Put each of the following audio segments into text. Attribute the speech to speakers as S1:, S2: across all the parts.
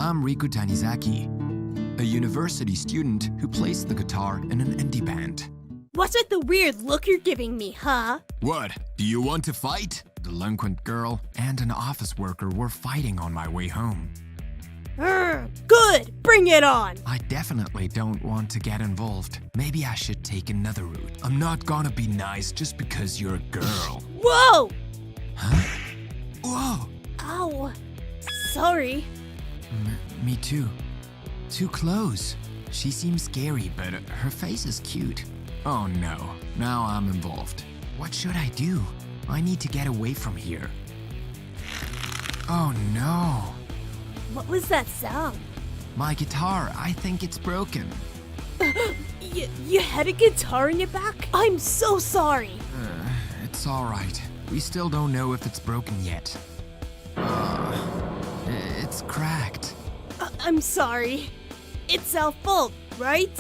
S1: I'm Riku Tanizaki, a university student who plays the guitar in an indie band.
S2: What's with the weird look you're giving me, huh?
S1: What? Do you want to fight? Delinquent girl and an office worker were fighting on my way home.
S2: Good! Bring it on!
S1: I definitely don't want to get involved. Maybe I should take another route. I'm not gonna be nice just because you're a girl.
S2: Whoa!
S1: Huh? Whoa!
S2: Ow. Sorry.
S1: Me too. Too close. She seems scary, but her face is cute. Oh no, now I'm involved. What should I do? I need to get away from here. Oh no.
S2: What was that sound?
S1: My guitar, I think it's broken.
S2: You had a guitar in your back? I'm so sorry.
S1: It's alright. We still don't know if it's broken yet. It's cracked.
S2: I'm sorry. It's our fault, right?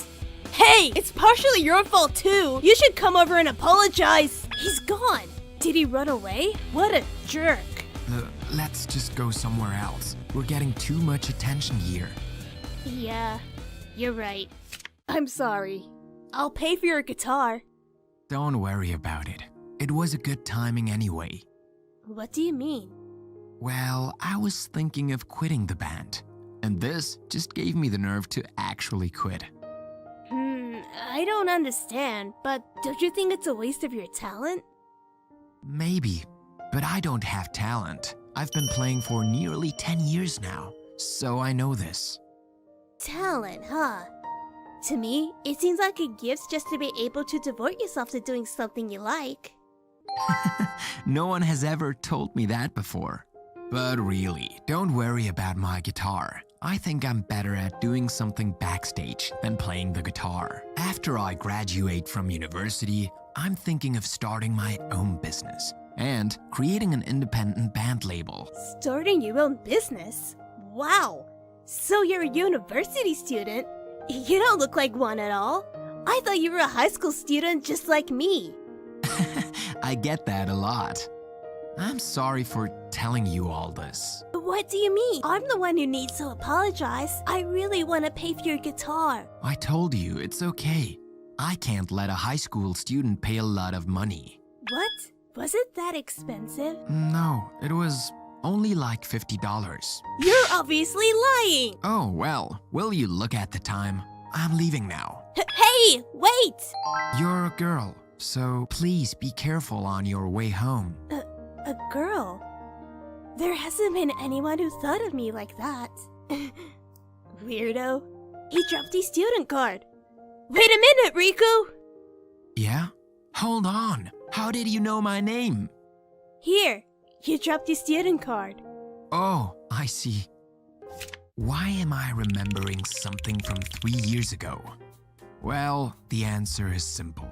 S2: Hey, it's partially your fault too. You should come over and apologize. He's gone. Did he run away? What a jerk.
S1: Let's just go somewhere else. We're getting too much attention here.
S2: Yeah, you're right. I'm sorry. I'll pay for your guitar.
S1: Don't worry about it. It was a good timing anyway.
S2: What do you mean?
S1: Well, I was thinking of quitting the band. And this just gave me the nerve to actually quit.
S2: I don't understand, but don't you think it's a waste of your talent?
S1: Maybe, but I don't have talent. I've been playing for nearly 10 years now, so I know this.
S2: Talent, huh? To me, it seems like a gift just to be able to devote yourself to doing something you like.
S1: No one has ever told me that before. But really, don't worry about my guitar. I think I'm better at doing something backstage than playing the guitar. After I graduate from university, I'm thinking of starting my own business and creating an independent band label.
S2: Starting your own business? Wow! So you're a university student? You don't look like one at all. I thought you were a high school student just like me.
S1: I get that a lot. I'm sorry for telling you all this.
S2: What do you mean? I'm the one who needs to apologize. I really want to pay for your guitar.
S1: I told you, it's okay. I can't let a high school student pay a lot of money.
S2: What? Was it that expensive?
S1: No, it was only like $50.
S2: You're obviously lying!
S1: Oh, well, will you look at the time? I'm leaving now.
S2: Hey, wait!
S1: You're a girl, so please be careful on your way home.
S2: A girl? There hasn't been anyone who thought of me like that. Weirdo. He dropped his student card. Wait a minute, Riku!
S1: Yeah? Hold on. How did you know my name?
S2: Here, you dropped your student card.
S1: Oh, I see. Why am I remembering something from 3 years ago? Well, the answer is simple.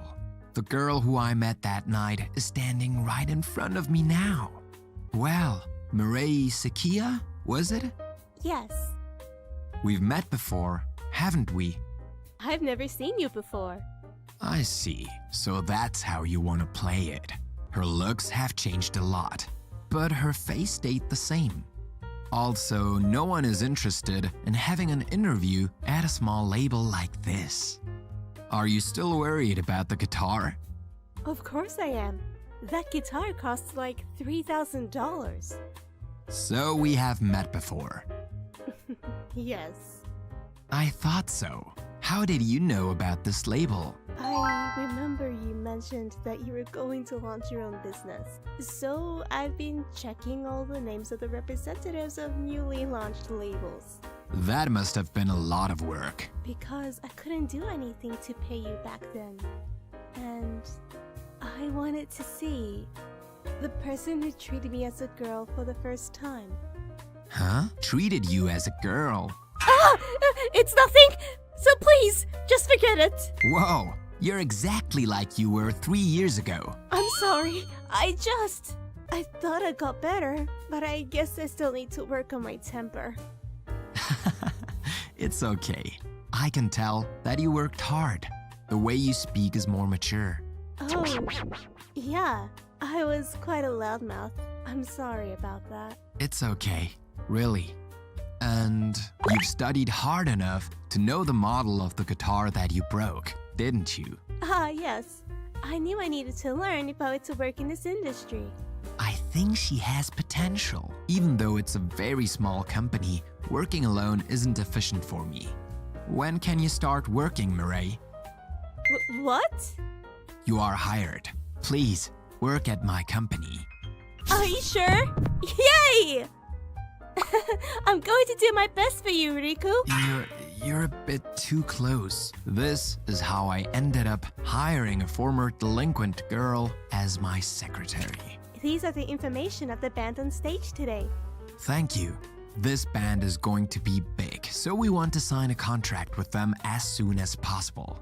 S1: The girl who I met that night is standing right in front of me now. Well, Mireille Sakia, was it?
S2: Yes.
S1: We've met before, haven't we?
S2: I've never seen you before.
S1: I see. So that's how you want to play it. Her looks have changed a lot, but her face stayed the same. Also, no one is interested in having an interview at a small label like this. Are you still worried about the guitar?
S2: Of course I am. That guitar costs like $3,000.
S1: So we have met before.
S2: Yes.
S1: I thought so. How did you know about this label?
S2: I remember you mentioned that you were going to launch your own business. So I've been checking all the names of the representatives of newly launched labels.
S1: That must have been a lot of work.
S2: Because I couldn't do anything to pay you back then. And I wanted to see the person who treated me as a girl for the first time.
S1: Huh? Treated you as a girl?
S2: Ah! It's nothing! So please, just forget it.
S1: Whoa, you're exactly like you were 3 years ago.
S2: I'm sorry. I thought I got better, but I guess I still need to work on my temper.
S1: It's okay. I can tell that you worked hard. The way you speak is more mature.
S2: Oh, yeah. I was quite a loudmouth. I'm sorry about that.
S1: It's okay, really. And you've studied hard enough to know the model of the guitar that you broke, didn't you?
S2: Ah, yes. I knew I needed to learn if I were to work in this industry.
S1: I think she has potential. Even though it's a very small company, working alone isn't efficient for me. When can you start working, Mireille?
S2: What?
S1: You are hired. Please, work at my company.
S2: Are you sure? Yay! I'm going to do my best for you, Riku.
S1: You're a bit too close. This is how I ended up hiring a former delinquent girl as my secretary.
S2: These are the information of the band on stage today.
S1: Thank you. This band is going to be big, so we want to sign a contract with them as soon as possible.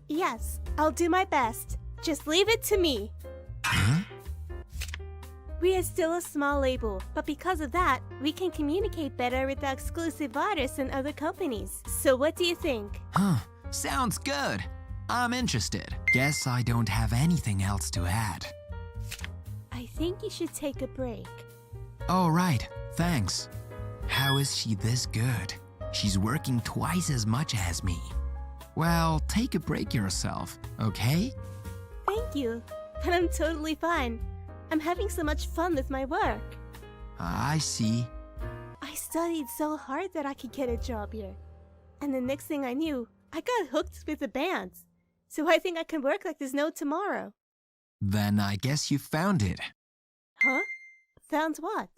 S2: Yes, I'll do my best. Just leave it to me.
S1: Huh?
S2: We are still a small label, but because of that, we can communicate better with the exclusive artists and other companies. So what do you think?
S1: Huh, sounds good. I'm interested. Guess I don't have anything else to add.
S2: I think you should take a break.
S1: Oh, right. Thanks. How is she this good? She's working twice as much as me. Well, take a break yourself, okay?
S2: Thank you, but I'm totally fine. I'm having so much fun with my work.
S1: I see.
S2: I studied so hard that I could get a job here. And the next thing I knew, I got hooked with the band. So I think I can work like there's no tomorrow.
S1: Then I guess you found it.
S2: Huh? Found what?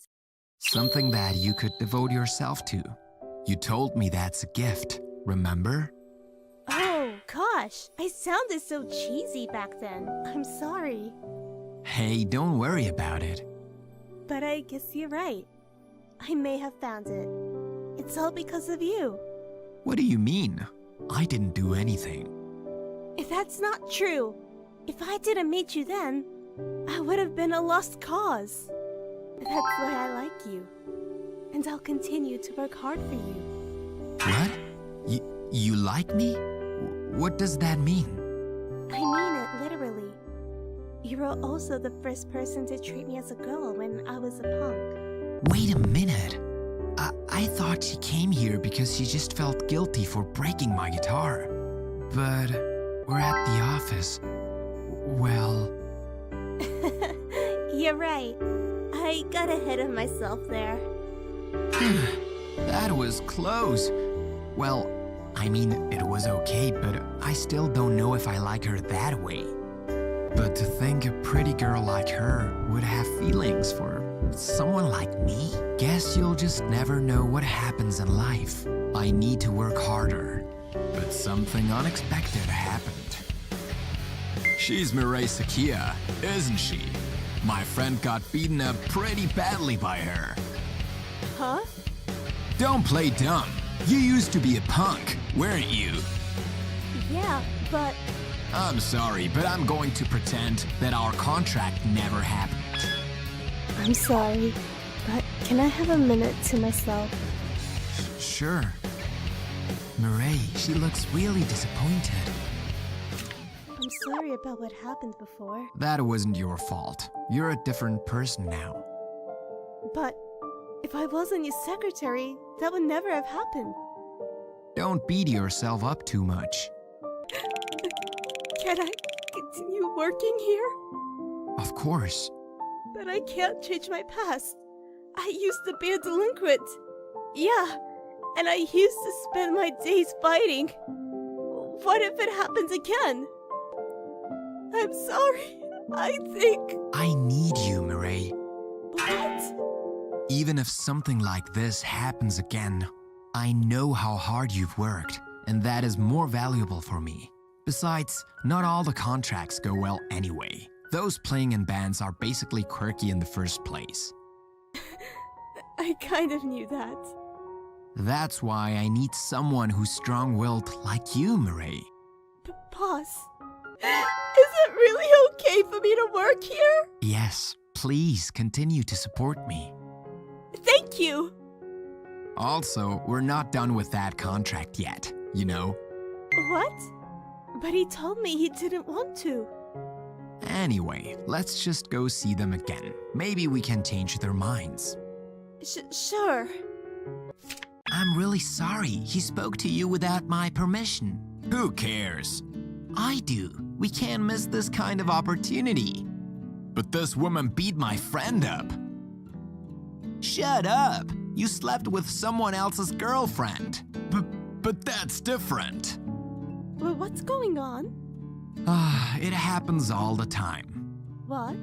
S1: Something that you could devote yourself to. You told me that's a gift, remember?
S2: Oh, gosh. I sounded so cheesy back then. I'm sorry.
S1: Hey, don't worry about it.
S2: But I guess you're right. I may have found it. It's all because of you.
S1: What do you mean? I didn't do anything.
S2: If that's not true, if I didn't meet you then, I would have been a lost cause. That's why I like you. And I'll continue to work hard for you.
S1: What? You like me? What does that mean?
S2: I mean it literally. You were also the first person to treat me as a girl when I was a punk.
S1: Wait a minute. I thought she came here because she just felt guilty for breaking my guitar. But we're at the office. Well...
S2: You're right. I got ahead of myself there.
S1: That was close. Well, I mean, it was okay, but I still don't know if I like her that way. But to think a pretty girl like her would have feelings for someone like me? Guess you'll just never know what happens in life. I need to work harder. But something unexpected happened. She's Mireille Sakia, isn't she? My friend got beaten up pretty badly by her.
S2: Huh?
S1: Don't play dumb. You used to be a punk, weren't you?
S2: Yeah, but...
S1: I'm sorry, but I'm going to pretend that our contract never happened.
S2: I'm sorry, but can I have a minute to myself?
S1: Sure. Mireille, she looks really disappointed.
S2: I'm sorry about what happened before.
S1: That wasn't your fault. You're a different person now.
S2: But if I wasn't your secretary, that would never have happened.
S1: Don't beat yourself up too much.
S2: Can I continue working here?
S1: Of course.
S2: But I can't change my past. I used to be a delinquent. Yeah, and I used to spend my days fighting. What if it happens again? I'm sorry. I think...
S1: I need you, Mireille.
S2: What?
S1: Even if something like this happens again, I know how hard you've worked, and that is more valuable for me. Besides, not all the contracts go well anyway. Those playing in bands are basically quirky in the first place.
S2: I kind of knew that.
S1: That's why I need someone who's strong-willed like you, Mireille.
S2: Boss, is it really okay for me to work here?
S1: Yes, please continue to support me.
S2: Thank you.
S1: Also, we're not done with that contract yet, you know?
S2: What? But he told me he didn't want to.
S1: Anyway, let's just go see them again. Maybe we can change their minds.
S2: Sure.
S1: I'm really sorry. He spoke to you without my permission. Who cares? I do. We can't miss this kind of opportunity. But this woman beat my friend up. Shut up! You slept with someone else's girlfriend. But that's different.
S2: Well, what's going on?
S1: It happens all the time.
S2: What?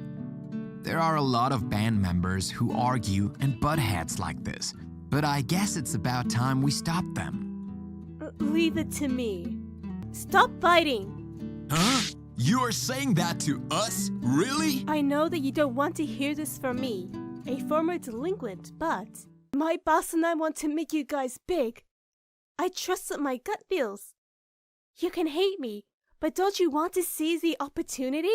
S1: There are a lot of band members who argue and butt heads like this, but I guess it's about time we stop them.
S2: Leave it to me. Stop fighting!
S1: Huh? You are saying that to us? Really?
S2: I know that you don't want to hear this from me, a former delinquent, but my boss and I want to make you guys big. I trust what my gut feels. You can hate me, but don't you want to seize the opportunity?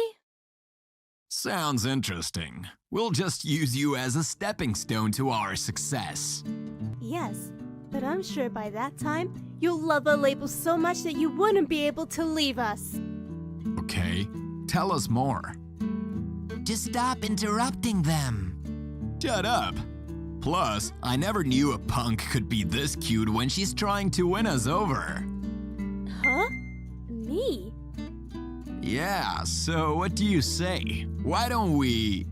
S1: Sounds interesting. We'll just use you as a stepping stone to our success.
S2: Yes, but I'm sure by that time, you'll love a label so much that you wouldn't be able to leave us.
S1: Okay, tell us more. Just stop interrupting them. Shut up. Plus, I never knew a punk could be this cute when she's trying to win us over.
S2: Huh? Me?
S1: Yeah, so what do you say? Why don't we...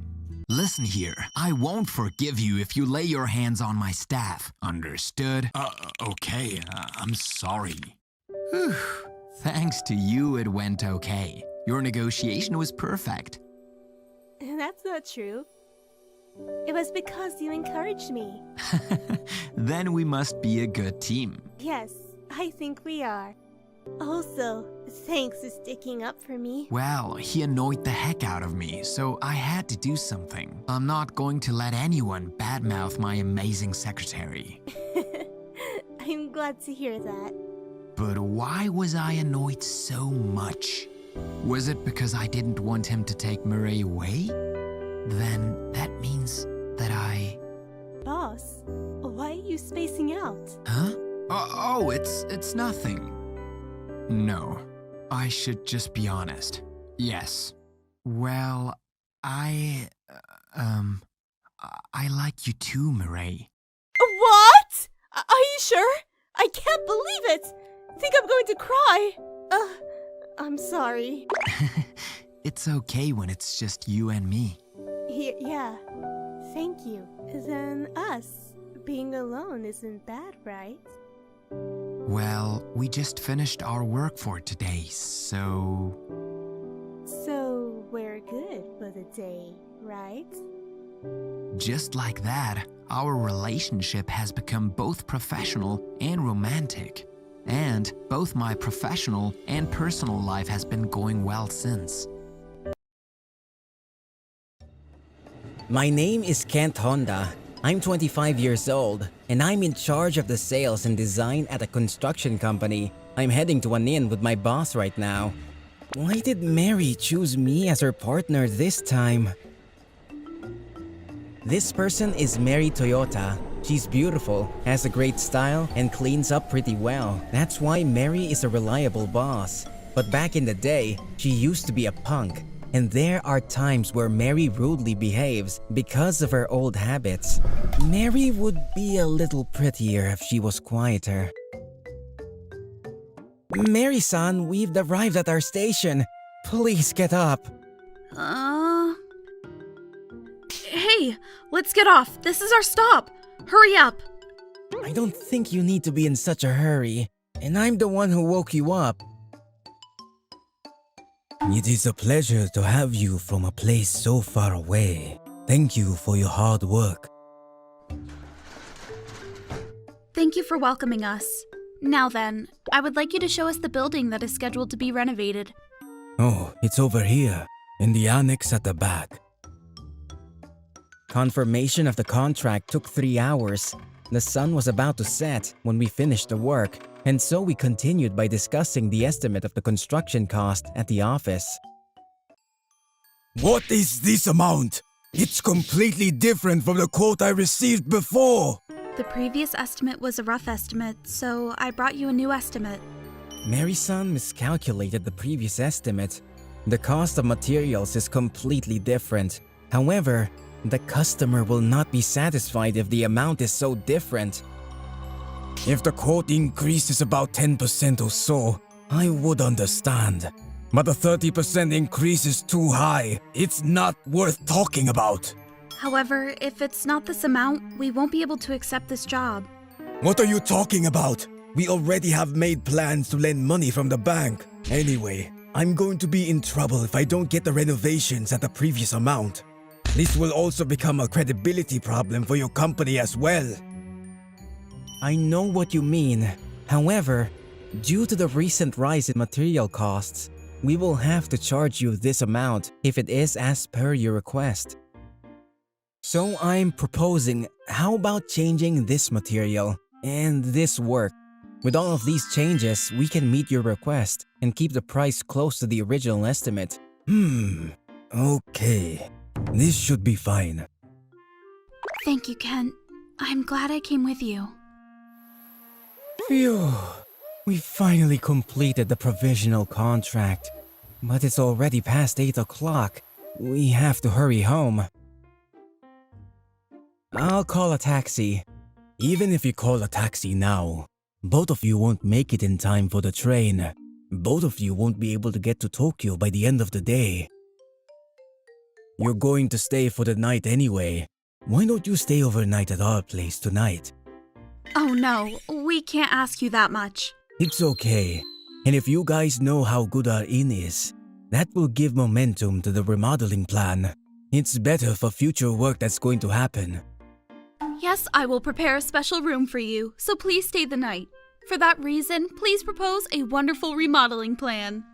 S1: Listen here, I won't forgive you if you lay your hands on my staff. Understood? Okay, I'm sorry. Whew. Thanks to you, it went okay. Your negotiation was perfect.
S2: That's not true. It was because you encouraged me.
S1: Then we must be a good team.
S2: Yes, I think we are. Also, thanks for sticking up for me.
S1: Well, he annoyed the heck out of me, so I had to do something. I'm not going to let anyone badmouth my amazing secretary.
S2: I'm glad to hear that.
S1: But why was I annoyed so much? Was it because I didn't want him to take Murray away? Then that means that I...
S2: Boss, why are you spacing out?
S1: Huh? Oh, it's nothing. No, I should just be honest. Yes. Well, I like you too, Murray.
S2: What? Are you sure? I can't believe it. Think I'm going to cry. I'm sorry.
S1: It's okay when it's just you and me.
S2: Yeah, thank you. Then us being alone isn't bad, right?
S1: Well, we just finished our work for today, so...
S2: So we're good for the day, right?
S1: Just like that, our relationship has become both professional and romantic. And both my professional and personal life has been going well since.
S3: My name is Kent Honda. I'm 25 years old, and I'm in charge of the sales and design at a construction company. I'm heading to an inn with my boss right now. Why did Mary choose me as her partner this time? This person is Mary Toyota. She's beautiful, has a great style, and cleans up pretty well. That's why Mary is a reliable boss. But back in the day, she used to be a punk. And there are times where Mary rudely behaves because of her old habits. Mary would be a little prettier if she was quieter. Mary-san, we've arrived at our station. Please get up.
S4: Hey, let's get off. This is our stop. Hurry up.
S3: I don't think you need to be in such a hurry. And I'm the one who woke you up. It is a pleasure to have you from a place so far away. Thank you for your hard work.
S4: Thank you for welcoming us. Now then, I would like you to show us the building that is scheduled to be renovated.
S3: Oh, it's over here, in the annex at the back. Confirmation of the contract took 3 hours. The sun was about to set when we finished the work, and so we continued by discussing the estimate of the construction cost at the office.
S5: What is this amount? It's completely different from the quote I received before.
S4: The previous estimate was a rough estimate, so I brought you a new estimate.
S3: Mary-san miscalculated the previous estimate. The cost of materials is completely different. However, the customer will not be satisfied if the amount is so different.
S5: If the quote increases about 10% or so, I would understand. But a 30% increase is too high. It's not worth talking about.
S4: However, if it's not this amount, we won't be able to accept this job.
S5: What are you talking about? We already have made plans to lend money from the bank. Anyway, I'm going to be in trouble if I don't get the renovations at the previous amount. This will also become a credibility problem for your company as well.
S3: I know what you mean. However, due to the recent rise in material costs, we will have to charge you this amount if it is as per your request. So I'm proposing, how about changing this material and this work? With all of these changes, we can meet your request and keep the price close to the original estimate.
S5: Okay. This should be fine.
S4: Thank you, Kent. I'm glad I came with you.
S3: Phew. We finally completed the provisional contract. But it's already past 8 o'clock. We have to hurry home. I'll call a taxi.
S5: Even if you call a taxi now, both of you won't make it in time for the train. Both of you won't be able to get to Tokyo by the end of the day. You're going to stay for the night anyway. Why don't you stay overnight at our place tonight?
S4: Oh no, we can't ask you that much.
S5: It's okay. And if you guys know how good our inn is, that will give momentum to the remodeling plan. It's better for future work that's going to happen.
S4: Yes, I will prepare a special room for you, so please stay the night. For that reason, please propose a wonderful remodeling plan.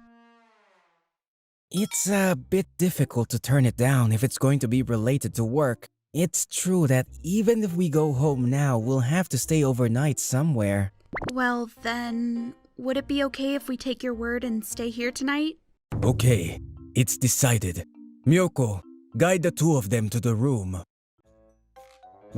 S3: It's a bit difficult to turn it down if it's going to be related to work. It's true that even if we go home now, we'll have to stay overnight somewhere.
S4: Well then, would it be okay if we take your word and stay here tonight?
S5: Okay, it's decided. Miyoko, guide the two of them to the room.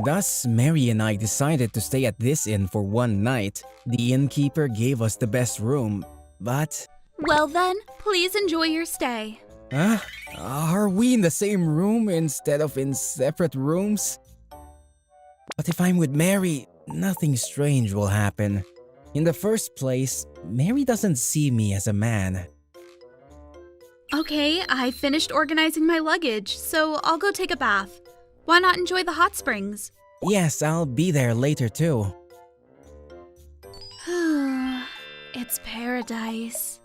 S3: Thus, Mary and I decided to stay at this inn for one night. The innkeeper gave us the best room, but...
S4: Well then, please enjoy your stay.
S3: Huh? Are we in the same room instead of in separate rooms? But if I'm with Mary, nothing strange will happen. In the first place, Mary doesn't see me as a man.
S4: Okay, I finished organizing my luggage, so I'll go take a bath. Why not enjoy the hot springs?
S3: Yes, I'll be there later too.
S4: It's paradise.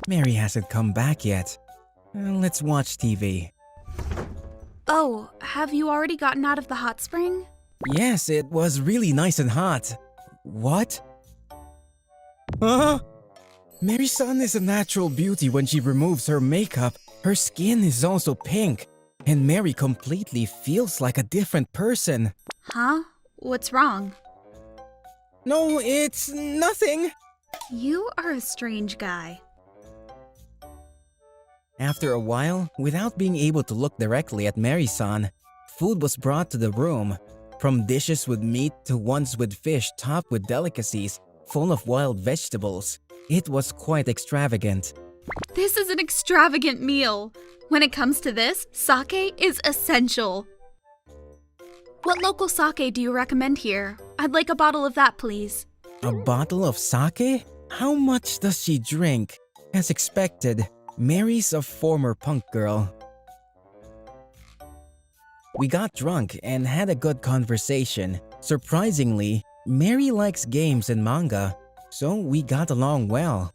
S3: Mary hasn't come back yet. Let's watch TV.
S4: Oh, have you already gotten out of the hot spring?
S3: Yes, it was really nice and hot. What? Huh? Mary-san is a natural beauty when she removes her makeup. Her skin is also pink. And Mary completely feels like a different person.
S4: Huh? What's wrong?
S3: No, it's nothing.
S4: You are a strange guy.
S3: After a while, without being able to look directly at Mary-san, food was brought to the room. From dishes with meat to ones with fish topped with delicacies, full of wild vegetables. It was quite extravagant.
S4: This is an extravagant meal. When it comes to this, sake is essential. What local sake do you recommend here? I'd like a bottle of that, please.
S3: A bottle of sake? How much does she drink? As expected, Mary's a former punk girl. We got drunk and had a good conversation. Surprisingly, Mary likes games and manga, so we got along well.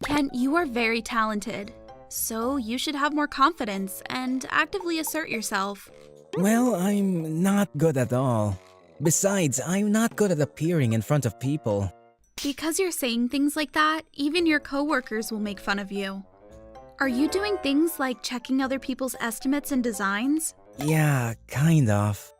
S4: Kent, you are very talented, so you should have more confidence and actively assert yourself.
S3: Well, I'm not good at all. Besides, I'm not good at appearing in front of people.
S4: Because you're saying things like that, even your coworkers will make fun of you. Are you doing things like checking other people's estimates and designs?
S3: Yeah, kind of.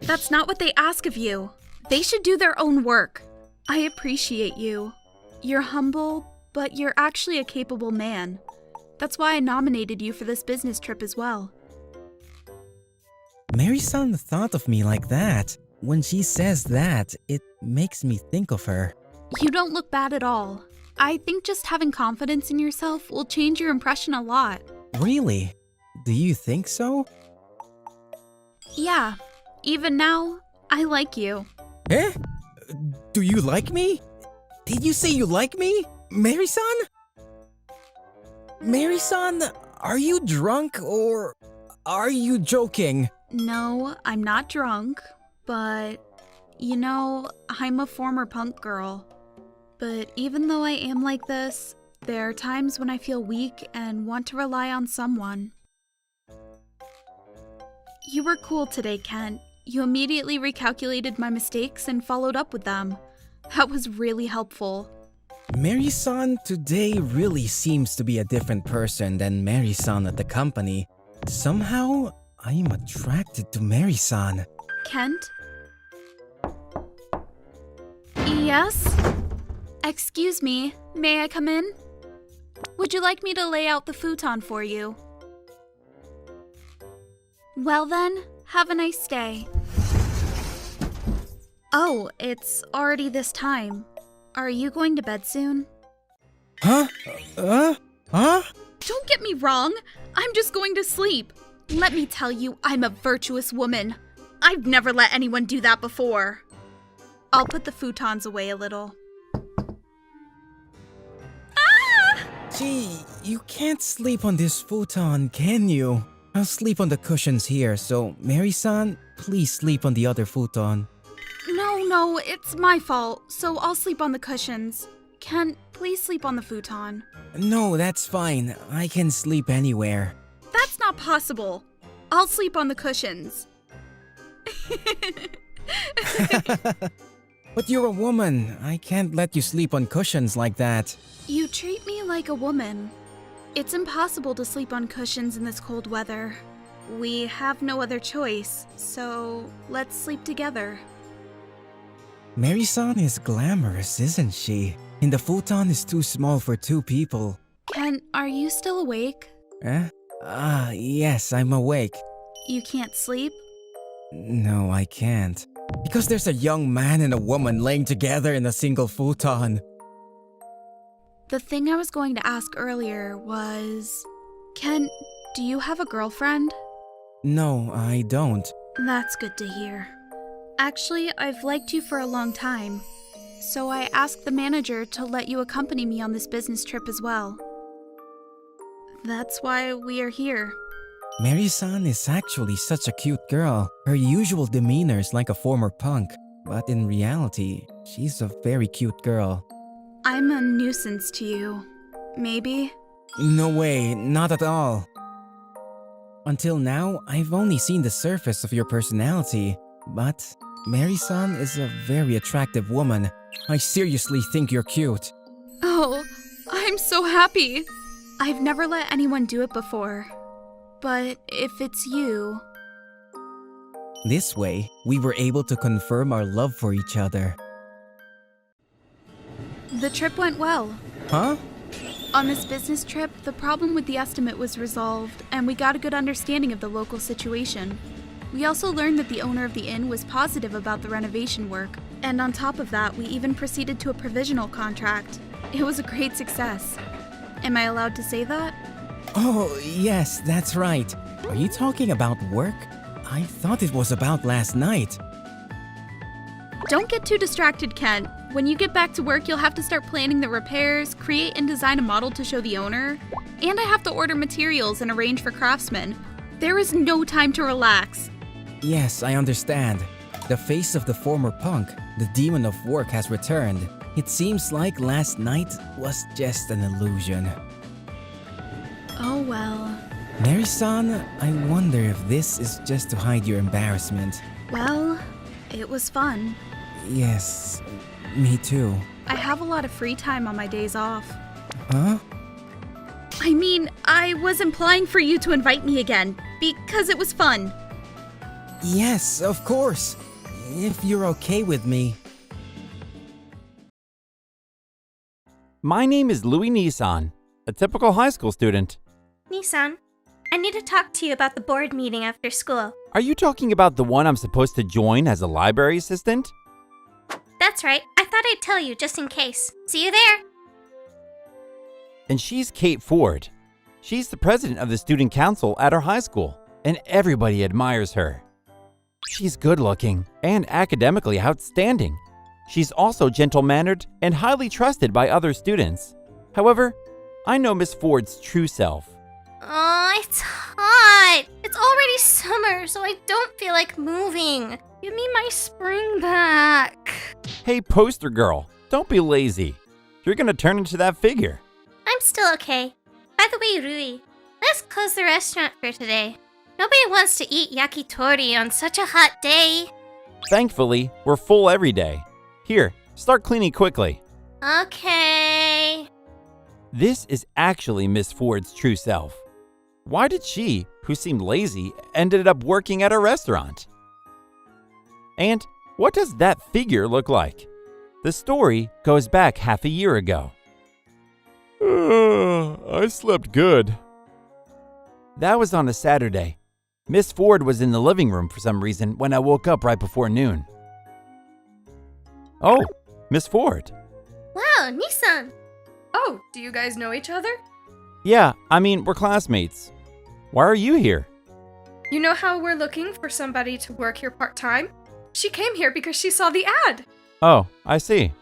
S4: That's not what they ask of you. They should do their own work. I appreciate you. You're humble, but you're actually a capable man. That's why I nominated you for this business trip as well.
S3: Mary-san thought of me like that. When she says that, it makes me think of her.
S4: You don't look bad at all. I think just having confidence in yourself will change your impression a lot.
S3: Really? Do you think so?
S4: Yeah, even now, I like you.
S3: Eh? Do you like me? Did you say you like me? Mary-san? Mary-san, are you drunk or are you joking?
S4: No, I'm not drunk, but you know, I'm a former punk girl. But even though I am like this, there are times when I feel weak and want to rely on someone. You were cool today, Kent. You immediately recalculated my mistakes and followed up with them. That was really helpful.
S3: Mary-san today really seems to be a different person than Mary-san at the company. Somehow, I am attracted to Mary-san.
S4: Kent? Yes? Excuse me, may I come in? Would you like me to lay out the futon for you? Well then, have a nice day. Oh, it's already this time. Are you going to bed soon?
S3: Huh? Huh?
S4: Don't get me wrong, I'm just going to sleep. Let me tell you, I'm a virtuous woman. I've never let anyone do that before. I'll put the futons away a little.
S3: Gee, you can't sleep on this futon, can you? I'll sleep on the cushions here, so Mary-san, please sleep on the other futon.
S4: No, it's my fault, so I'll sleep on the cushions. Kent, please sleep on the futon.
S3: No, that's fine. I can sleep anywhere.
S4: That's not possible. I'll sleep on the cushions.
S3: But you're a woman. I can't let you sleep on cushions like that.
S4: You treat me like a woman. It's impossible to sleep on cushions in this cold weather. We have no other choice, so let's sleep together.
S3: Mary-san is glamorous, isn't she? And the futon is too small for two people.
S4: Kent, are you still awake?
S3: Eh? Yes, I'm awake.
S4: You can't sleep?
S3: No, I can't. Because there's a young man and a woman laying together in a single futon.
S4: The thing I was going to ask earlier was... Kent, do you have a girlfriend?
S3: No, I don't.
S4: That's good to hear. Actually, I've liked you for a long time. So I asked the manager to let you accompany me on this business trip as well. That's why we are here.
S3: Mary-san is actually such a cute girl. Her usual demeanor is like a former punk. But in reality, she's a very cute girl.
S4: I'm a nuisance to you. Maybe?
S3: No way, not at all. Until now, I've only seen the surface of your personality. But Mary-san is a very attractive woman. I seriously think you're cute.
S4: Oh, I'm so happy. I've never let anyone do it before. But if it's you...
S3: This way, we were able to confirm our love for each other.
S4: The trip went well.
S3: Huh?
S4: On this business trip, the problem with the estimate was resolved, and we got a good understanding of the local situation. We also learned that the owner of the inn was positive about the renovation work, and on top of that, we even proceeded to a provisional contract. It was a great success. Am I allowed to say that?
S3: Oh, yes, that's right. Are you talking about work? I thought it was about last night.
S4: Don't get too distracted, Kent. When you get back to work, you'll have to start planning the repairs, create and design a model to show the owner, and I have to order materials and arrange for craftsmen. There is no time to relax.
S3: Yes, I understand. The face of the former punk, the demon of work, has returned. It seems like last night was just an illusion.
S4: Oh well.
S3: Mary-san, I wonder if this is just to hide your embarrassment.
S4: Well, it was fun.
S3: Yes, me too.
S4: I have a lot of free time on my days off.
S3: Huh?
S4: I mean, I was implying for you to invite me again, because it was fun.
S3: Yes, of course. If you're okay with me.
S6: My name is Louis Nissan, a typical high school student.
S7: Nissan, I need to talk to you about the board meeting after school.
S6: Are you talking about the one I'm supposed to join as a library assistant?
S7: That's right. I thought I'd tell you just in case. See you there.
S6: And she's Kate Ford. She's the president of the student council at our high school, and everybody admires her. She's good-looking and academically outstanding. She's also gentle-mannered and highly trusted by other students. However, I know Miss Ford's true self.
S7: Oh, it's hot. It's already summer, so I don't feel like moving. Give me my spring back.
S6: Hey, poster girl, don't be lazy. You're gonna turn into that figure.
S7: I'm still okay. By the way, Rui, let's close the restaurant for today. Nobody wants to eat yakitori on such a hot day.
S6: Thankfully, we're full every day. Here, start cleaning quickly.
S7: Okay.
S6: This is actually Miss Ford's true self. Why did she, who seemed lazy, ended up working at a restaurant? And what does that figure look like? The story goes back half a year ago. I slept good. That was on a Saturday. Miss Ford was in the living room for some reason when I woke up right before noon. Oh, Miss Ford.
S7: Wow, Nissan.
S8: Oh, do you guys know each other?
S6: Yeah, we're classmates. Why are you here?
S8: You know how we're looking for somebody to work here part-time? She came here because she saw the ad.
S6: Oh, I see.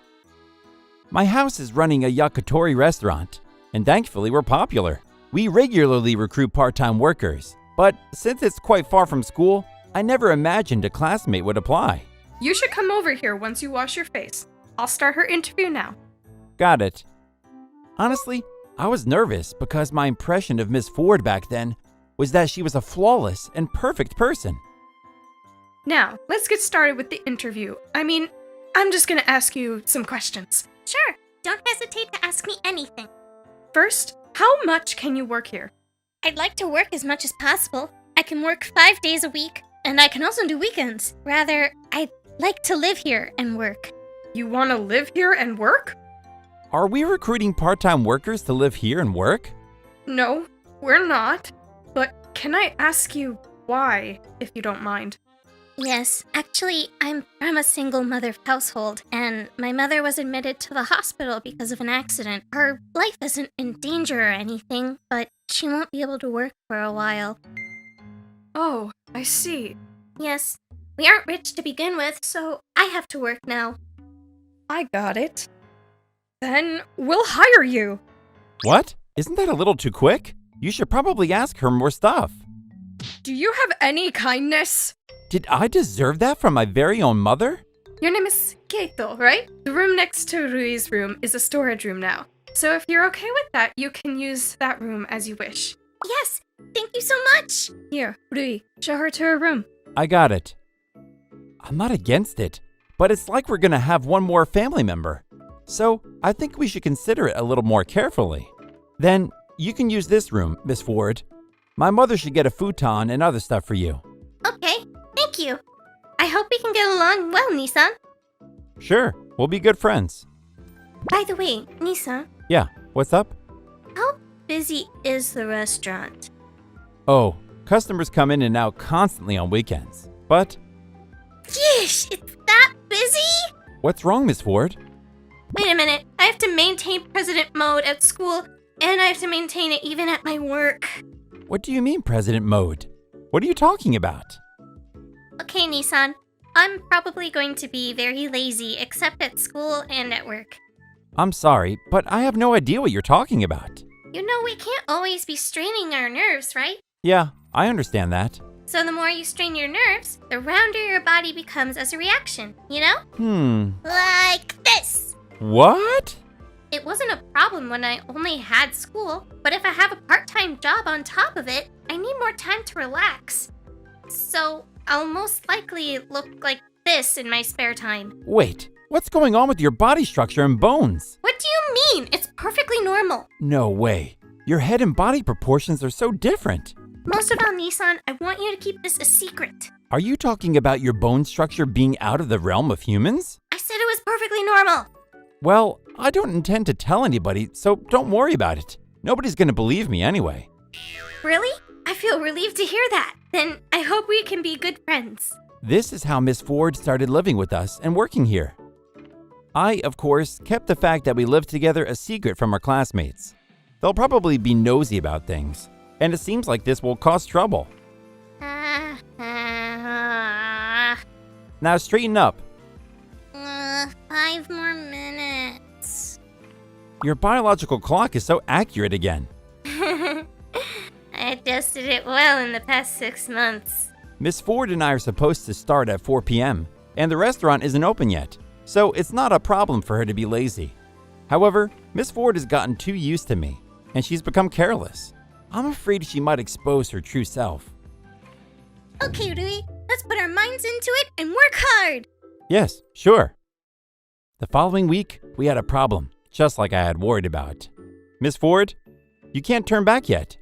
S6: My house is running a yakitori restaurant, and thankfully we're popular. We regularly recruit part-time workers, but since it's quite far from school, I never imagined a classmate would apply.
S8: You should come over here once you wash your face. I'll start her interview now.
S6: Got it. Honestly, I was nervous because my impression of Miss Ford back then was that she was a flawless and perfect person.
S8: Now, let's get started with the interview. I'm just gonna ask you some questions.
S7: Sure, don't hesitate to ask me anything.
S8: First, how much can you work here?
S7: I'd like to work as much as possible. I can work 5 days a week, and I can also do weekends. Rather, I'd like to live here and work.
S8: You want to live here and work?
S6: Are we recruiting part-time workers to live here and work?
S8: No, we're not. But can I ask you why, if you don't mind?
S7: Yes, actually, I'm from a single mother household, and my mother was admitted to the hospital because of an accident. Her life isn't in danger or anything, but she won't be able to work for a while.
S8: Oh, I see.
S7: Yes, we aren't rich to begin with, so I have to work now.
S8: I got it. Then we'll hire you.
S6: What? Isn't that a little too quick? You should probably ask her more stuff.
S8: Do you have any kindness?
S6: Did I deserve that from my very own mother?
S8: Your name is Keito, right? The room next to Rui's room is a storage room now. So if you're okay with that, you can use that room as you wish.
S7: Yes, thank you so much.
S8: Here, Rui, show her to her room.
S6: I got it. I'm not against it, but it's like we're gonna have one more family member. So I think we should consider it a little more carefully. Then you can use this room, Miss Ford. My mother should get a futon and other stuff for you.
S7: Okay, thank you. I hope we can get along well, Nissan.
S6: Sure, we'll be good friends.
S7: By the way, Nissan,
S6: Yeah, what's up?
S7: how busy is the restaurant?
S6: Oh, customers come in and out constantly on weekends. But
S7: Yeesh, it's that busy?
S6: what's wrong, Miss Ford?
S7: Wait a minute, I have to maintain president mode at school, and I have to maintain it even at my work.
S6: What do you mean, President Mode? What are you talking about?
S7: Okay, Nissan, I'm probably going to be very lazy, except at school and at work.
S6: I'm sorry, but I have no idea what you're talking about.
S7: You know, we can't always be straining our nerves, right?
S6: Yeah, I understand that.
S7: So the more you strain your nerves, the rounder your body becomes as a reaction, you know? Like this!
S6: What?
S7: It wasn't a problem when I only had school, but if I have a part-time job on top of it, I need more time to relax. So I'll most likely look like this in my spare time.
S6: Wait, what's going on with your body structure and bones?
S7: What do you mean? It's perfectly normal.
S6: No way. Your head and body proportions are so different.
S7: Most of all, Nissan, I want you to keep this a secret.
S6: Are you talking about your bone structure being out of the realm of humans?
S7: I said it was perfectly normal.
S6: Well, I don't intend to tell anybody, so don't worry about it. Nobody's gonna believe me anyway.
S7: Really? I feel relieved to hear that. Then I hope we can be good friends.
S6: This is how Miss Ford started living with us and working here. I, of course, kept the fact that we lived together a secret from our classmates. They'll probably be nosy about things, and it seems like this will cause trouble. Now straighten up.
S7: 5 more minutes.
S6: Your biological clock is so accurate again.
S7: I adjusted it well in the past 6 months.
S6: Miss Ford and I are supposed to start at 4 p.m., and the restaurant isn't open yet, so it's not a problem for her to be lazy. However, Miss Ford has gotten too used to me, and she's become careless. I'm afraid she might expose her true self.
S7: Okay, Rui, let's put our minds into it and work hard.
S6: Yes, sure. The following week, we had a problem, just like I had worried about. Miss Ford, you can't turn back yet.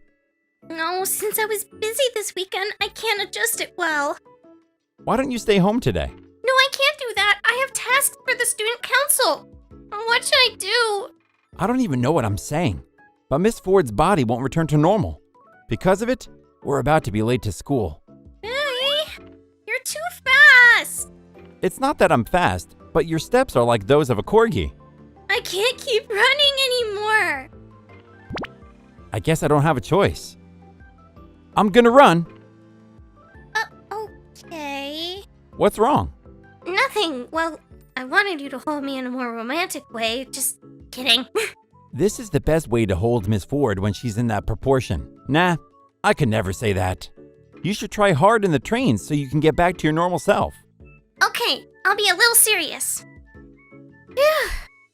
S7: No, since I was busy this weekend, I can't adjust it well.
S6: Why don't you stay home today?
S7: No, I can't do that. I have tasks for the student council. What should I do?
S6: I don't even know what I'm saying, but Miss Ford's body won't return to normal. Because of it, we're about to be late to school.
S7: Rui, you're too fast.
S6: It's not that I'm fast, but your steps are like those of a corgi.
S7: I can't keep running anymore.
S6: I guess I don't have a choice. I'm gonna run.
S7: Okay.
S6: What's wrong?
S7: Nothing. Well, I wanted you to hold me in a more romantic way. Just kidding.
S6: This is the best way to hold Miss Ford when she's in that proportion. Nah, I could never say that. You should try hard in the train so you can get back to your normal self.
S7: Okay, I'll be a little serious. Phew,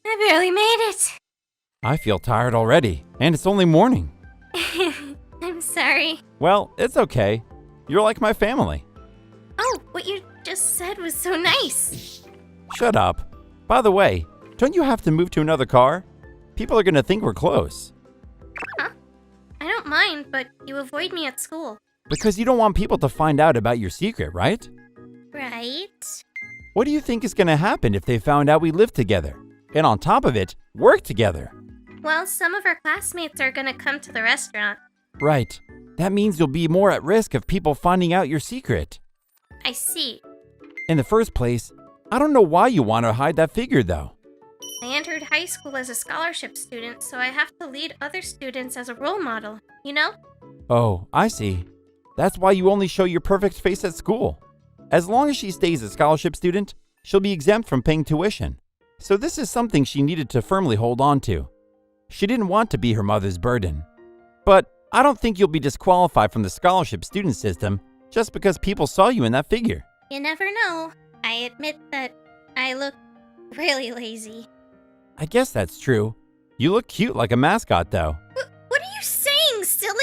S7: I barely made it.
S6: I feel tired already, and it's only morning.
S7: I'm sorry.
S6: Well, it's okay. You're like my family.
S7: Oh, what you just said was so nice.
S6: Shut up. By the way, don't you have to move to another car? People are gonna think we're close.
S7: Huh? I don't mind, but you avoid me at school.
S6: Because you don't want people to find out about your secret, right?
S7: Right?
S6: What do you think is gonna happen if they found out we live together? And on top of it, work together?
S7: Well, some of our classmates are gonna come to the restaurant.
S6: Right. That means you'll be more at risk of people finding out your secret.
S7: I see.
S6: In the first place, I don't know why you want to hide that figure though.
S7: I entered high school as a scholarship student, so I have to lead other students as a role model, you know?
S6: Oh, I see. That's why you only show your perfect face at school. As long as she stays a scholarship student, she'll be exempt from paying tuition. So this is something she needed to firmly hold on to. She didn't want to be her mother's burden. But I don't think you'll be disqualified from the scholarship student system just because people saw you in that figure.
S7: You never know. I admit that I look really lazy.
S6: I guess that's true. You look cute like a mascot though.
S7: What are you saying, silly?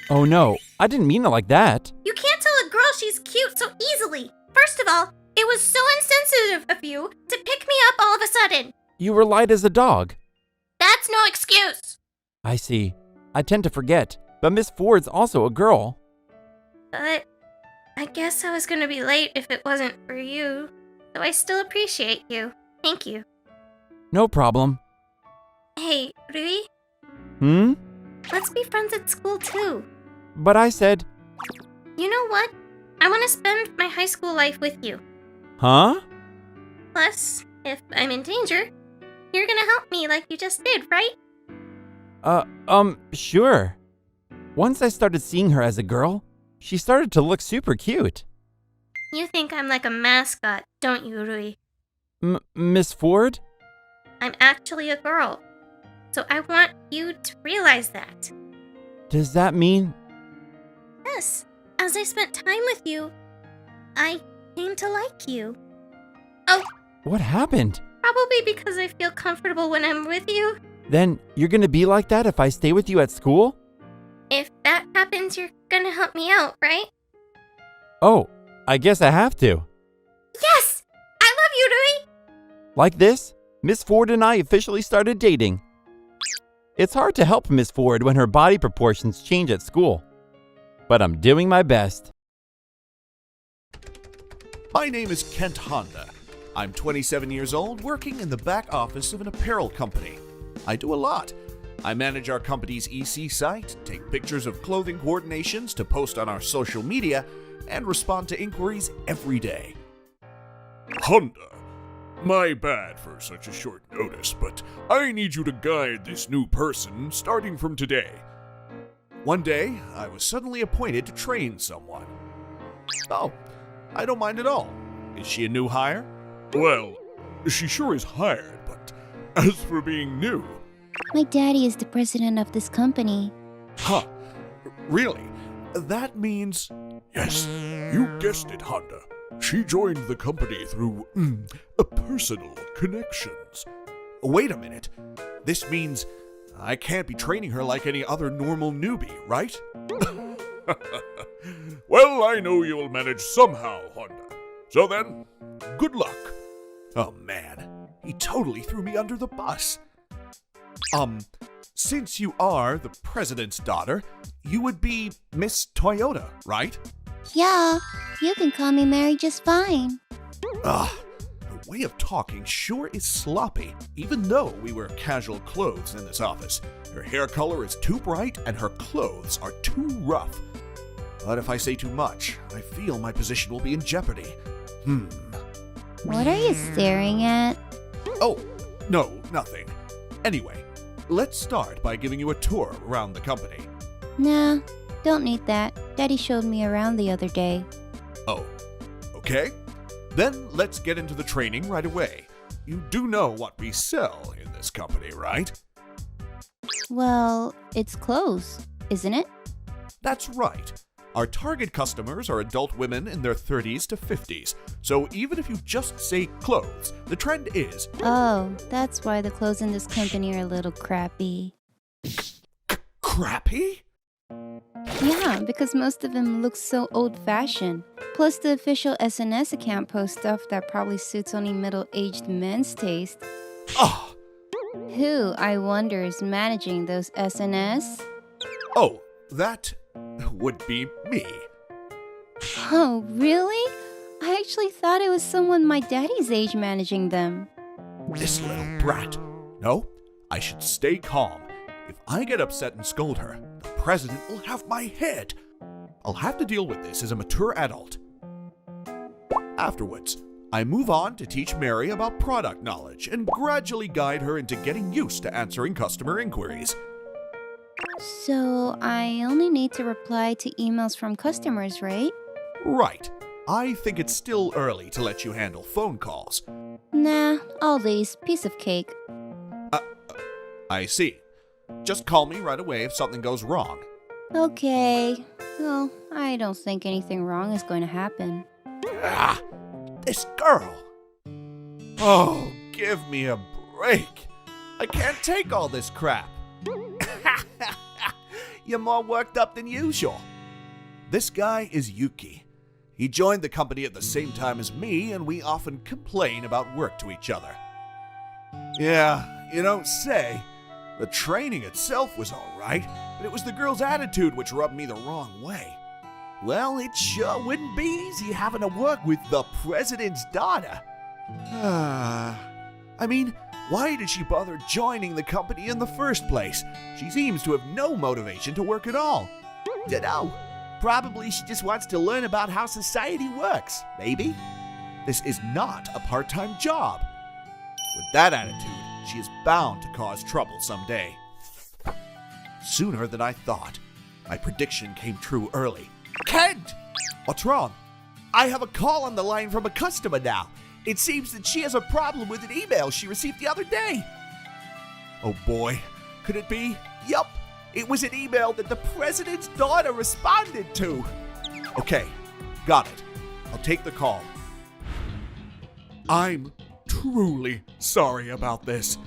S6: Oh no, I didn't mean it like that.
S7: You can't tell a girl she's cute so easily. First of all, it was so insensitive of you to pick me up all of a sudden.
S6: You were light as a dog.
S7: That's no excuse.
S6: I see. I tend to forget, but Miss Ford's also a girl.
S7: But I guess I was gonna be late if it wasn't for you. So I still appreciate you. Thank you.
S6: No problem.
S7: Hey, Rui,
S6: Hmm?
S7: let's be friends at school too.
S6: But I said,
S7: You know what? I want to spend my high school life with you.
S6: huh?
S7: Plus, if I'm in danger, you're gonna help me like you just did, right?
S6: Sure. Once I started seeing her as a girl, she started to look super cute.
S7: You think I'm like a mascot, don't you, Rui?
S6: Miss Ford?
S7: I'm actually a girl. So I want you to realize that.
S6: Does that mean?
S7: Yes, as I spent time with you, I came to like you. Oh,
S6: What happened?
S7: probably because I feel comfortable when I'm with you.
S6: Then you're gonna be like that if I stay with you at school?
S7: If that happens, you're gonna help me out, right?
S6: Oh, I guess I have to.
S7: Yes! I love you, Rui!
S6: Like this, Miss Ford and I officially started dating. It's hard to help Miss Ford when her body proportions change at school. But I'm doing my best.
S9: My name is Kent Honda. I'm 27 years old, working in the back office of an apparel company. I do a lot. I manage our company's EC site, take pictures of clothing coordinations to post on our social media, and respond to inquiries every day.
S10: Honda, my bad for such a short notice, but I need you to guide this new person starting from today.
S9: One day, I was suddenly appointed to train someone. Oh, I don't mind at all. Is she a new hire?
S10: Well, she sure is hired, but as for being new,
S11: My daddy is the president of this company.
S9: Huh. Really? That means...
S10: yes, you guessed it, Honda. She joined the company through, personal connections.
S9: Wait a minute. This means I can't be training her like any other normal newbie, right?
S10: Well, I know you'll manage somehow, Honda. So then, good luck.
S9: Oh man, he totally threw me under the bus. Since you are the president's daughter, you would be Miss Toyota, right?
S11: Yeah, you can call me Mary just fine.
S9: Ugh, her way of talking sure is sloppy, even though we wear casual clothes in this office. Her hair color is too bright and her clothes are too rough. But if I say too much, I feel my position will be in jeopardy.
S11: What are you staring at?
S9: Oh, no, nothing. Anyway, let's start by giving you a tour around the company.
S11: Nah, don't need that. Daddy showed me around the other day.
S9: Oh, okay. Then let's get into the training right away. You do know what we sell in this company, right?
S11: Well, it's clothes, isn't it?
S9: That's right. Our target customers are adult women in their 30s to 50s, so even if you just say clothes, the trend is...
S11: Oh, that's why the clothes in this company are a little crappy.
S9: Crappy?
S11: Yeah, because most of them look so old-fashioned. Plus, the official SNS account posts stuff that probably suits only middle-aged men's taste.
S9: Oh,
S11: Who, I wonder, is managing those SNS?
S9: oh, that would be me.
S11: Oh, really? I actually thought it was someone my daddy's age managing them.
S9: This little brat. No, I should stay calm. If I get upset and scold her, the president will have my head. I'll have to deal with this as a mature adult. Afterwards, I move on to teach Mary about product knowledge and gradually guide her into getting used to answering customer inquiries.
S11: So, I only need to reply to emails from customers, right?
S9: Right. I think it's still early to let you handle phone calls.
S11: Nah, all these. Piece of cake.
S9: I see. Just call me right away if something goes wrong.
S11: Okay. Well, I don't think anything wrong is going to happen.
S9: Ah, this girl. Oh, give me a break. I can't take all this crap. You're more worked up than usual. This guy is Yuki. He joined the company at the same time as me, and we often complain about work to each other. Yeah, you don't say. The training itself was alright, but it was the girl's attitude which rubbed me the wrong way. Well, it sure wouldn't be easy having to work with the president's daughter. I mean, why did she bother joining the company in the first place? She seems to have no motivation to work at all. Dunno. Probably she just wants to learn about how society works, maybe. This is not a part-time job. With that attitude, she is bound to cause trouble someday. Sooner than I thought, my prediction came true early. Kent! What's wrong? I have a call on the line from a customer now. It seems that she has a problem with an email she received the other day. Oh boy, could it be? Yup, it was an email that the president's daughter responded to. Okay, got it. I'll take the call. I'm truly sorry about this.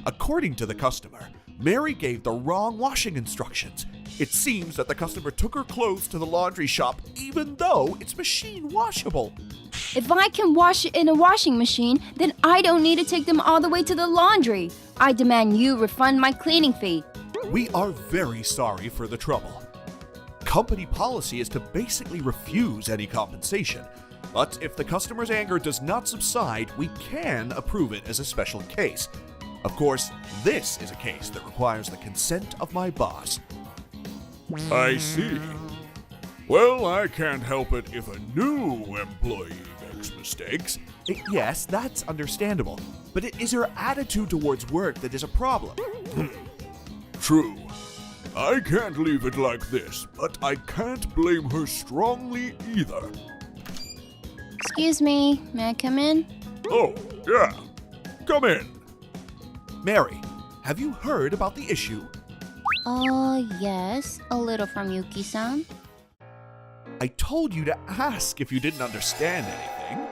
S9: According to the customer, Mary gave the wrong washing instructions. It seems that the customer took her clothes to the laundry shop even though it's machine washable.
S11: If I can wash it in a washing machine, then I don't need to take them all the way to the laundry. I demand you refund my cleaning fee.
S9: We are very sorry for the trouble. Company policy is to basically refuse any compensation, but if the customer's anger does not subside, we can approve it as a special case. Of course, this is a case that requires the consent of my boss.
S10: I see. Well, I can't help it if a new employee makes mistakes.
S9: Yes, that's understandable, but it is her attitude towards work that is a problem.
S10: True. I can't leave it like this, but I can't blame her strongly either.
S11: Excuse me, may I come in?
S10: Oh, yeah. Come in.
S9: Mary, have you heard about the issue?
S11: Yes, a little from Yuki-san.
S9: I told you to ask if you didn't understand anything.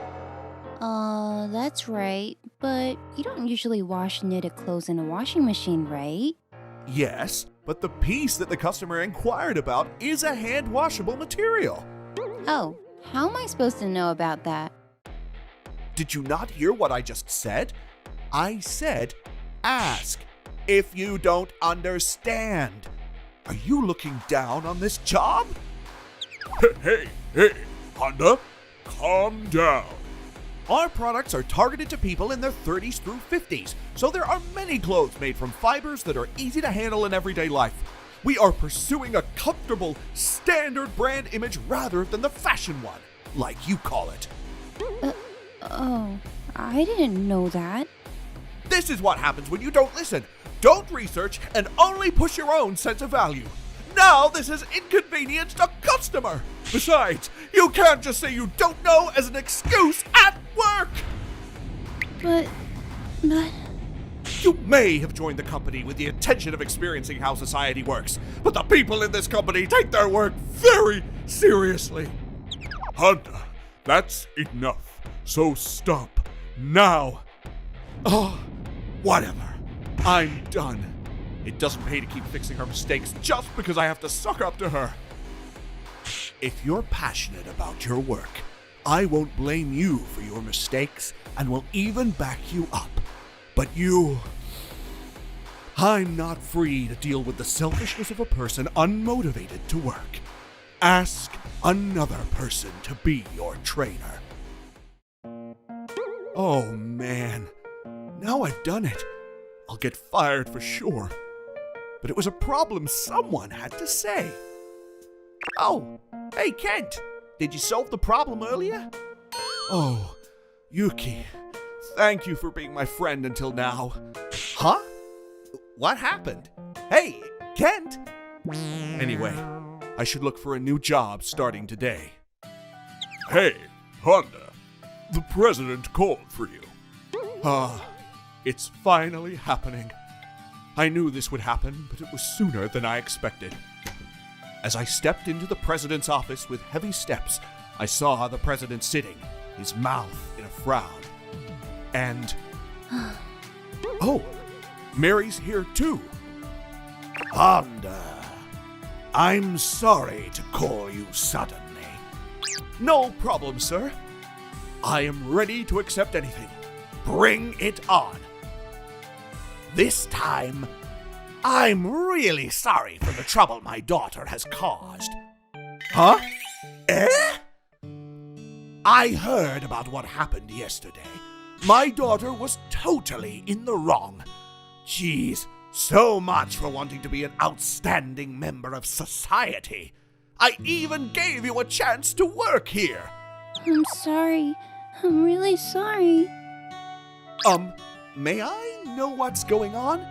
S11: That's right, but you don't usually wash knitted clothes in a washing machine, right?
S9: Yes, but the piece that the customer inquired about is a hand-washable material.
S11: Oh, how am I supposed to know about that?
S9: Did you not hear what I just said? I said, ask if you don't understand. Are you looking down on this job?
S10: Hey, Honda, calm down.
S9: Our products are targeted to people in their 30s through 50s, so there are many clothes made from fibers that are easy to handle in everyday life. We are pursuing a comfortable, standard brand image rather than the fashion one, like you call it.
S11: Oh, I didn't know that.
S9: This is what happens when you don't listen, don't research, and only push your own sense of value. Now this has inconvenienced a customer. Besides, you can't just say you don't know as an excuse at work.
S11: But...
S9: You may have joined the company with the intention of experiencing how society works, but the people in this company take their work very seriously.
S10: Honda, that's enough. So stop now.
S9: Oh, whatever. I'm done. It doesn't pay to keep fixing her mistakes just because I have to suck up to her. If you're passionate about your work, I won't blame you for your mistakes and will even back you up. But I'm not free to deal with the selfishness of a person unmotivated to work. Ask another person to be your trainer. Oh man, now I've done it. I'll get fired for sure. But it was a problem someone had to say. Oh, hey Kent, did you solve the problem earlier? Oh, Yuki, thank you for being my friend until now. Huh? What happened? Hey, Kent! Anyway, I should look for a new job starting today.
S10: Hey, Honda, the president called for you.
S9: It's finally happening. I knew this would happen, but it was sooner than I expected. As I stepped into the president's office with heavy steps, I saw the president sitting, his mouth in a frown. And... oh, Mary's here too. Honda, I'm sorry to call you suddenly. No problem, sir. I am ready to accept anything. Bring it on. This time, I'm really sorry for the trouble my daughter has caused. Huh? Eh? I heard about what happened yesterday. My daughter was totally in the wrong. Geez, so much for wanting to be an outstanding member of society. I even gave you a chance to work here.
S11: I'm sorry. I'm really sorry.
S9: May I know what's going on?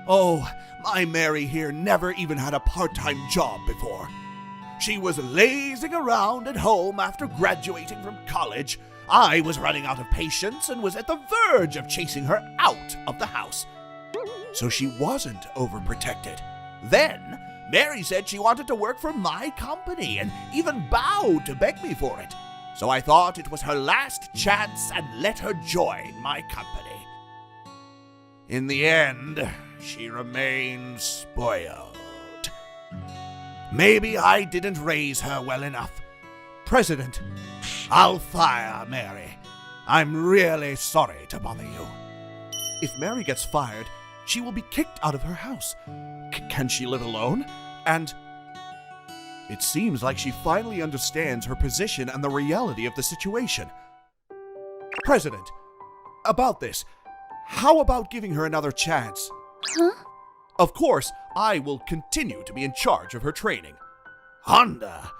S9: Oh, my Mary here never even had a part-time job before. She was lazing around at home after graduating from college. I was running out of patience and was at the verge of chasing her out of the house. So she wasn't overprotected. Then, Mary said she wanted to work for my company and even bowed to beg me for it. So I thought it was her last chance and let her join my company. In the end, she remained spoiled. Maybe I didn't raise her well enough. President, I'll fire Mary. I'm really sorry to bother you. If Mary gets fired, she will be kicked out of her house. Can she live alone? And it seems like she finally understands her position and the reality of the situation. President, about this, how about giving her another chance?
S11: Huh?
S9: Of course, I will continue to be in charge of her training. Honda,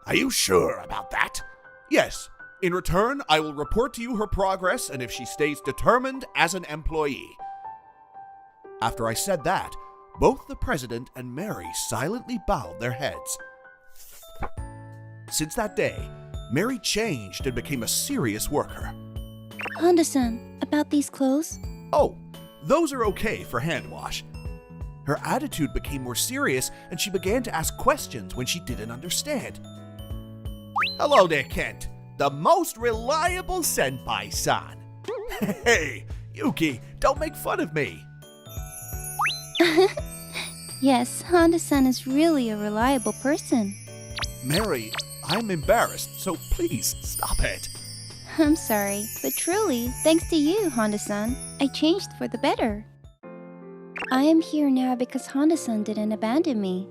S9: are you sure about that? Yes. In return, I will report to you her progress and if she stays determined as an employee. After I said that, both the president and Mary silently bowed their heads. Since that day, Mary changed and became a serious worker.
S11: Honda-san, about these clothes?
S9: Oh, those are okay for hand wash. Her attitude became more serious and she began to ask questions when she didn't understand. Hello there, Kent. The most reliable senpai-san. Hey, Yuki, don't make fun of me.
S11: Yes, Honda-san is really a reliable person.
S9: Mary, I'm embarrassed, so please stop it.
S11: I'm sorry, but truly, thanks to you, Honda-san, I changed for the better. I am here now because Honda-san didn't abandon me.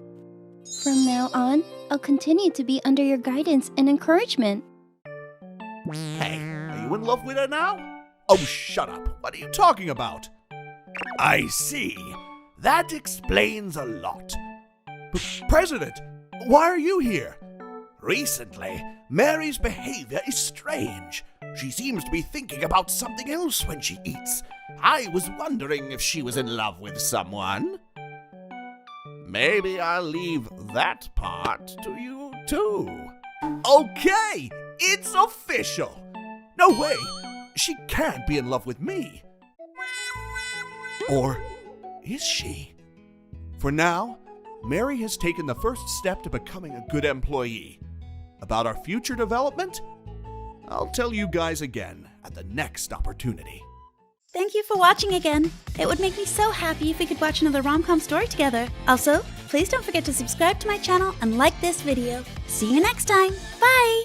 S11: From now on, I'll continue to be under your guidance and encouragement.
S9: Hey, are you in love with her now? Oh, shut up. What are you talking about? I see. That explains a lot. But President, why are you here? Recently, Mary's behavior is strange. She seems to be thinking about something else when she eats. I was wondering if she was in love with someone. Maybe I'll leave that part to you too. Okay, it's official. No way, she can't be in love with me. Or is she? For now, Mary has taken the first step to becoming a good employee. About our future development, I'll tell you guys again at the next opportunity.
S12: Thank you for watching again. It would make me so happy if we could watch another rom-com story together. Also, please don't forget to subscribe to my channel and like this video. See you next time. Bye!